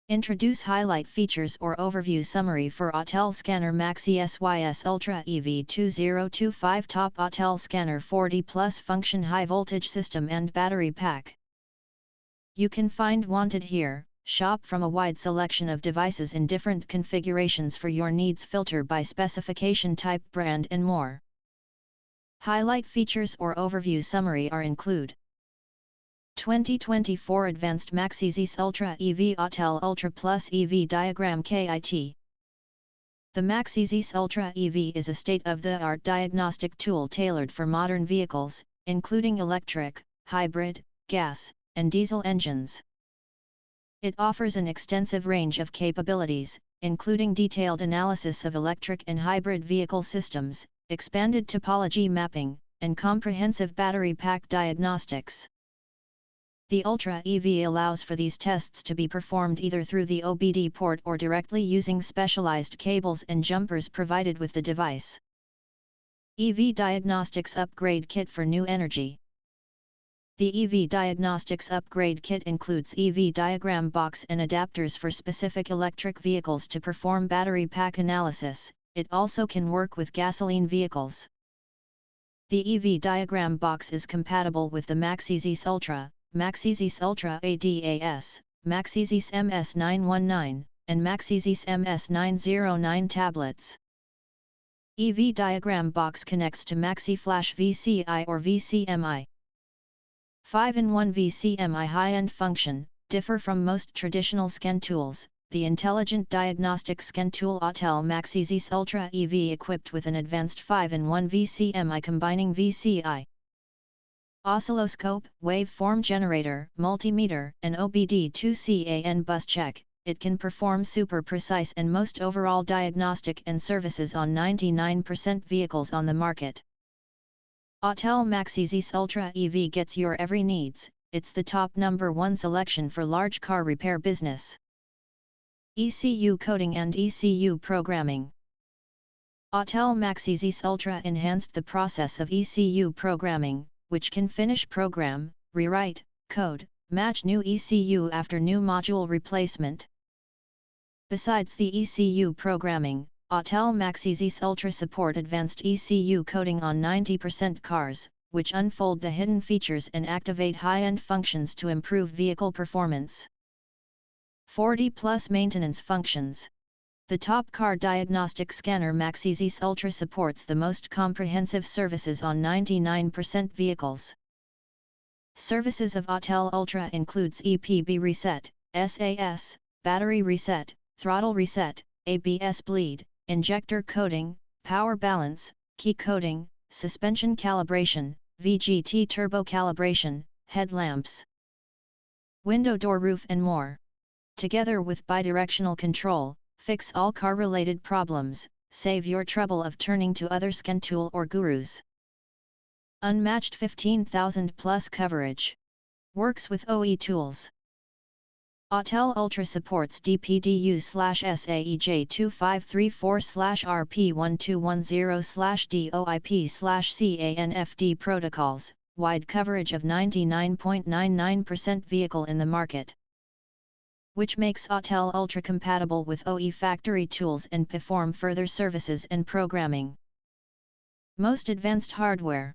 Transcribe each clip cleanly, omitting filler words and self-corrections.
Introduce highlight features or overview summary for Autel Scanner MaxiSYS Ultra EV2025 Top Autel Scanner 40 Plus Function High Voltage System and Battery Pack. You can find wanted here. Shop from a wide selection of devices in different configurations for your needs, filter by specification type, brand and more. Highlight features or overview summary are include 2024 Advanced MaxiSYS Ultra EV Autel Ultra Plus EV Diagram Kit. The MaxiSYS Ultra EV is a state-of-the-art diagnostic tool tailored for modern vehicles, including electric, hybrid, gas, and diesel engines. It offers an extensive range of capabilities, including detailed analysis of electric and hybrid vehicle systems, expanded topology mapping, and comprehensive battery pack diagnostics. The Ultra EV allows for these tests to be performed either through the OBD port or directly using specialized cables and jumpers provided with the device. EV Diagnostics Upgrade Kit for New Energy. The EV Diagnostics Upgrade Kit includes EV diagram box and adapters for specific electric vehicles to perform battery pack analysis. It also can work with gasoline vehicles. The EV diagram box is compatible with the MaxiSYS Ultra, MaxiSYS Ultra ADAS, MaxiSYS MS919, and MaxiSYS MS909 tablets. EV diagram box connects to MaxiFlash VCI or VCMI. 5-in-1 VCMI high-end function, differ from most traditional scan tools. The intelligent diagnostic scan tool Autel MaxiSYS Ultra EV equipped with an advanced 5-in-1 VCMI combining VCI, oscilloscope, waveform generator, multimeter, and OBD2CAN bus check. It can perform super precise and most overall diagnostic and services on 99% vehicles on the market. Autel MaxiSYS Ultra EV gets your every needs. It's the top #1 selection for large car repair business. ECU coding and ECU programming. Autel MaxiSYS Ultra enhanced the process of ECU programming, which can finish program, rewrite, code, match new ECU after new module replacement. Besides the ECU programming, Autel MaxiSYS Ultra support advanced ECU coding on 90% cars, which unfold the hidden features and activate high-end functions to improve vehicle performance. 40 plus maintenance functions. The top car diagnostic scanner MaxiSYS Ultra supports the most comprehensive services on 99% vehicles. Services of Autel Ultra includes EPB reset, SAS, battery reset, throttle reset, ABS bleed, injector coding, power balance, key coding, suspension calibration, VGT turbo calibration, headlamps, window door roof and more. Together with bidirectional control, fix all car-related problems, save your trouble of turning to other scan tool or gurus. Unmatched 15,000 plus coverage. Works with OE tools. Autel Ultra supports DPDU/SAEJ253/RP1210/DOIP/CANFD protocols, wide coverage of 99.99% vehicle in the market, which makes Autel Ultra compatible with OE factory tools and perform further services and programming. Most advanced hardware.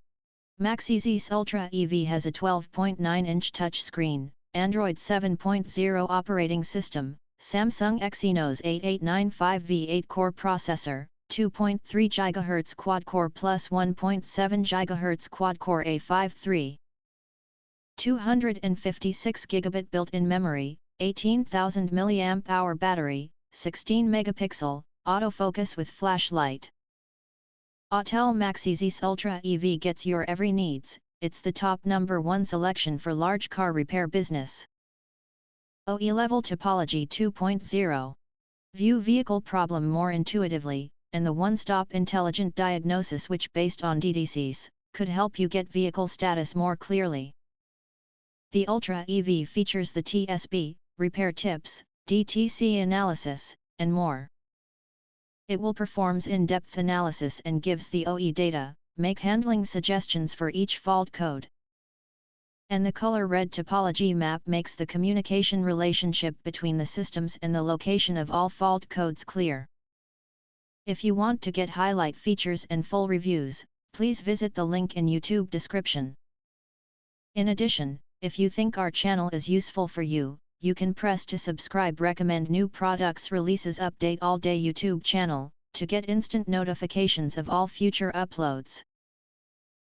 MaxiSYS Ultra EV has a 12.9-inch touchscreen, Android 7.0 operating system, Samsung Exynos 8895V 8-core processor, 2.3 GHz quad-core plus 1.7 GHz quad-core A53, 256 GB built-in memory, 18,000 mAh battery, 16 megapixel, autofocus with flashlight. Autel MaxiSYS Ultra EV gets your every needs. It's the top #1 selection for large car repair business. OE level topology 2.0. View vehicle problem more intuitively, and the one-stop intelligent diagnosis which based on DDCs, could help you get vehicle status more clearly. The Ultra EV features the TSB, repair tips, DTC analysis, and more. It will performs in-depth analysis and gives the OE data, make handling suggestions for each fault code. And the color red topology map makes the communication relationship between the systems and the location of all fault codes clear. If you want to get highlight features and full reviews, please visit the link in YouTube description. In addition, if you think our channel is useful for you, you can press to subscribe, recommend new products releases, update all day YouTube channel, to get instant notifications of all future uploads.